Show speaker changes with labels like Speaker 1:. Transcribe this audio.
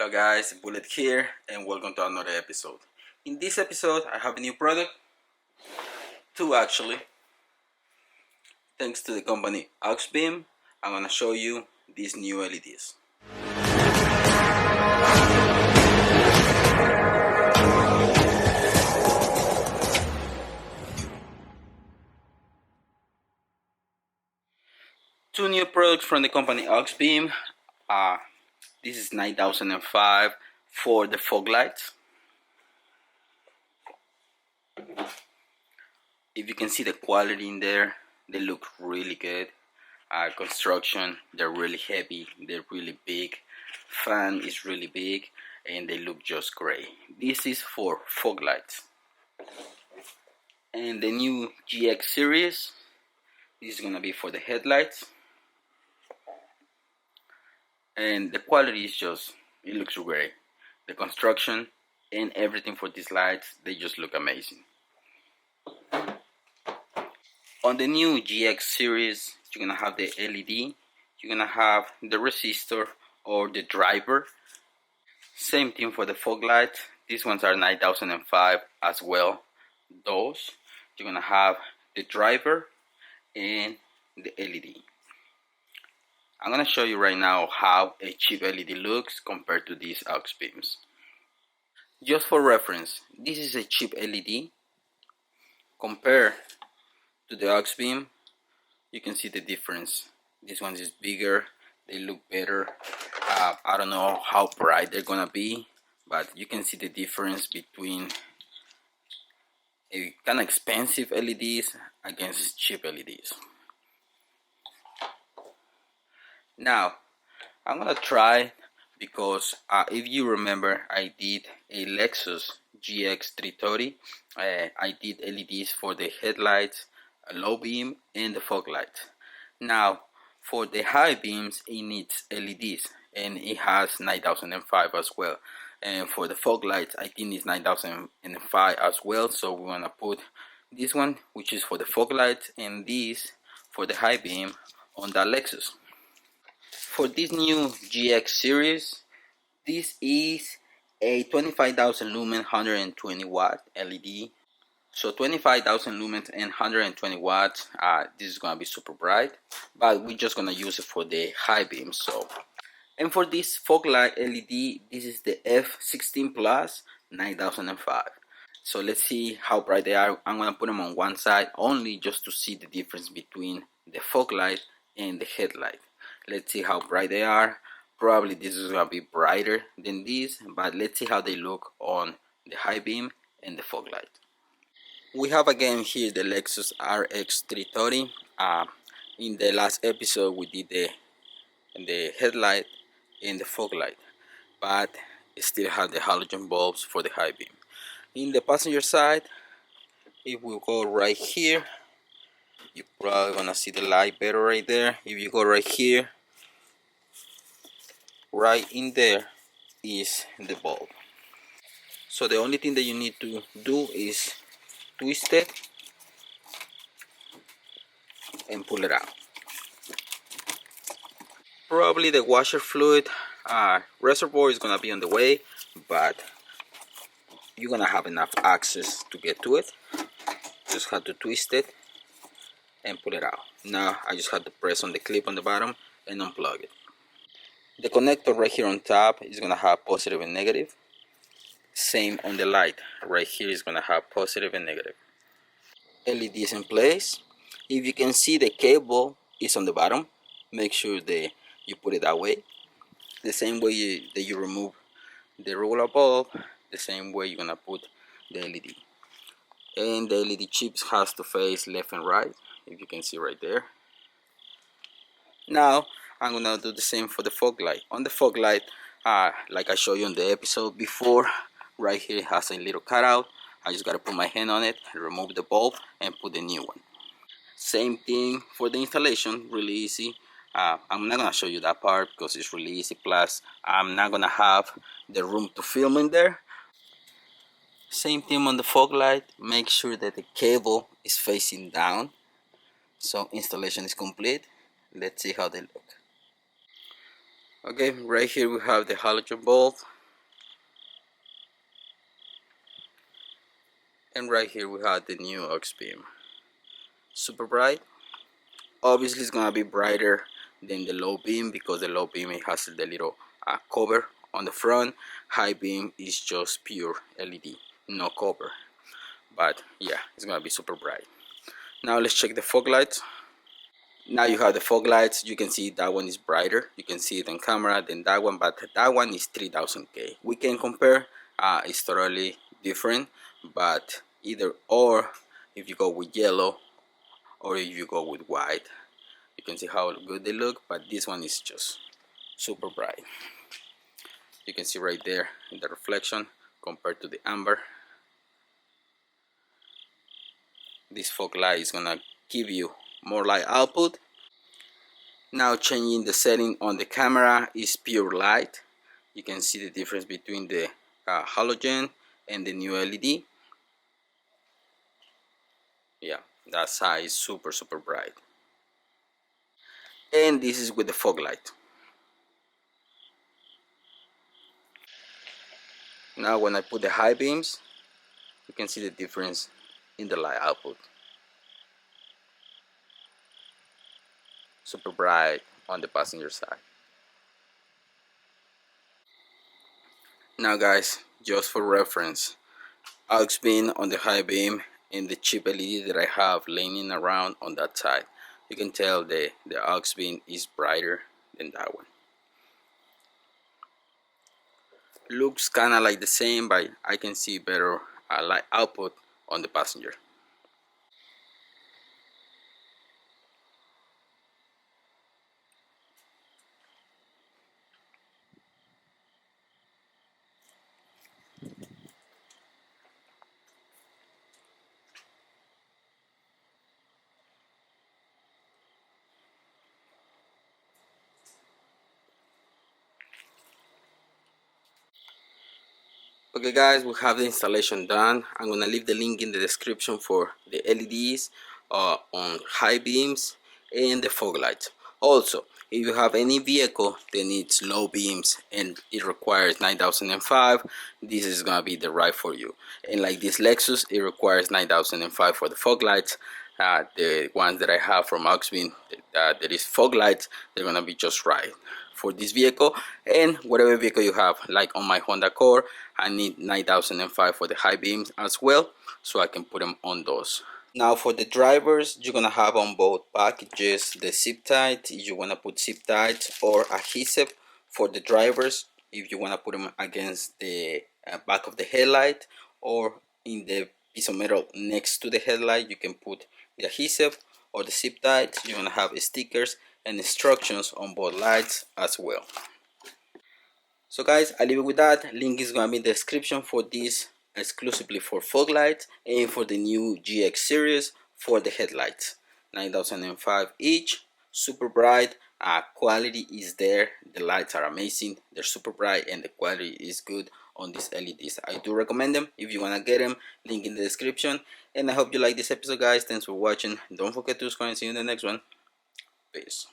Speaker 1: Hello guys, Bullet here and welcome to another episode. In this episode I have a new product, two actually. Thanks to the company Auxbeam, I'm gonna show you these new LEDs. Two new products from the company Auxbeam. This is 9005 for the fog lights. If you can see the quality in there, they look really good. Construction, they're really heavy, they're really big. Fan is really big and they look just great. This is for fog lights. And the new GX series, this is gonna be for the headlights. And the quality is just, it looks great. The construction and everything for these lights, they just look amazing. On the new GX series, you're gonna have the LED, you're gonna have the resistor or the driver. Same thing for the fog lights. These ones are 9005 as well. Those, you're gonna have the driver and the LED. I'm gonna show you right now how a cheap LED looks compared to these Auxbeams. Just for reference, this is a cheap LED. Compared to the Auxbeam, you can see the difference. This one is bigger, they look better. I don't know how bright they're gonna be, but you can see the difference between a kind of expensive LEDs against cheap LEDs. Now I'm gonna try, because if you remember, I did a Lexus GX 330. I did LEDs for the headlights, low beam and the fog lights. Now for the high beams it needs LEDs and it has 9005 as well, and for the fog lights I think it's 9005 as well. So we want to put this one, which is for the fog lights, and this for the high beam on that Lexus. For this new GX series, this is a 25,000 lumen 120 watt LED. So 25,000 lumens and 120 watts. This is gonna be super bright, but we're just gonna use it for the high beam. So, and for this fog light LED, this is the F16 Plus 9005. So let's see how bright they are. I'm gonna put them on one side only just to see the difference between the fog light and the headlight. Let's see how bright they are. Probably this is gonna be brighter than this, but let's see how they look on the high beam and the fog light. We have again here the Lexus RX 330. In the last episode we did the headlight and the fog light, but it still had the halogen bulbs for the high beam. In the passenger side, if we go right here, you're probably gonna see the light better right there. If you go right here, right in there is the bulb. So the only thing that you need to do is twist it and pull it out. Probably the washer fluid reservoir is gonna be on the way, but you're gonna have enough access to get to it. Just have to twist it and pull it out. Now I just have to press on the clip on the bottom and unplug it. The connector right here on top is gonna have positive and negative. Same on the light right here is gonna have positive and negative. LED is in place. If you can see, the cable is on the bottom. Make sure that you put it that way. The same way that you remove the regular bulb, the same way you're gonna put the LED. And the LED chips has to face left and right, if you can see right there. Now I'm gonna do the same for the fog light. On the fog light, like I showed you in the episode before, right here it has a little cutout. I just gotta put my hand on it, remove the bulb and put the new one. Same thing for the installation, really easy. I'm not gonna show you that part because it's really easy, plus I'm not gonna have the room to film in there. Same thing on the fog light, make sure that the cable is facing down. So installation is complete. Let's see how they look. Okay, right here we have the halogen bulb. And right here we have the new Auxbeam. Super bright. Obviously it's gonna be brighter than the low beam because the low beam, it has the little cover on the front. High beam is just pure LED, no cover. But yeah, it's gonna be super bright. Now let's check the fog lights. Now you have the fog lights. You can see that one is brighter. You can see it on camera than that one, but that one is 3000K. We can compare. It's totally different, but either or, if you go with yellow or if you go with white, you can see how good they look. But this one is just super bright. You can see right there in the reflection compared to the amber. This fog light is gonna give you more light output. Now changing the setting on the camera is pure light. You can see the difference between the halogen and the new LED. Yeah, that side is super bright. And this is with the fog light. Now when I put the high beams, you can see the difference in the light output. Super bright on the passenger side. Now guys, just for reference, Auxbeam on the high beam and the cheap LED that I have laying around on that side. You can tell the Auxbeam is brighter than that one. Looks kinda like the same, but I can see better light output on the passenger. Okay guys, we have the installation done. I'm gonna leave the link in the description for the LEDs on high beams and the fog lights. Also, if you have any vehicle that needs low beams and it requires 9005, this is gonna be the right for you. And like this Lexus, it requires 9005 for the fog lights. The ones that I have from Auxbeam that is fog lights, they're gonna be just right for this vehicle. And whatever vehicle you have, like on my Honda Accord, I need 9005 for the high beams as well, so I can put them on those. Now for the drivers, you're gonna have on both packages the zip tie. You wanna put zip ties or adhesive for the drivers if you wanna put them against the back of the headlight, or in the piece of metal next to the headlight you can put the adhesive or the zip ties. You're gonna have stickers and instructions on both lights as well. So guys, I leave it with that. Link is gonna be in the description for this exclusively for fog lights and for the new GX series for the headlights. 9005 each, super bright. Quality is there. The lights are amazing. They're super bright and the quality is good on these LEDs. I do recommend them if you wanna get them. Link in the description. And I hope you like this episode, guys. Thanks for watching. Don't forget to subscribe and see you in the next one. Peace.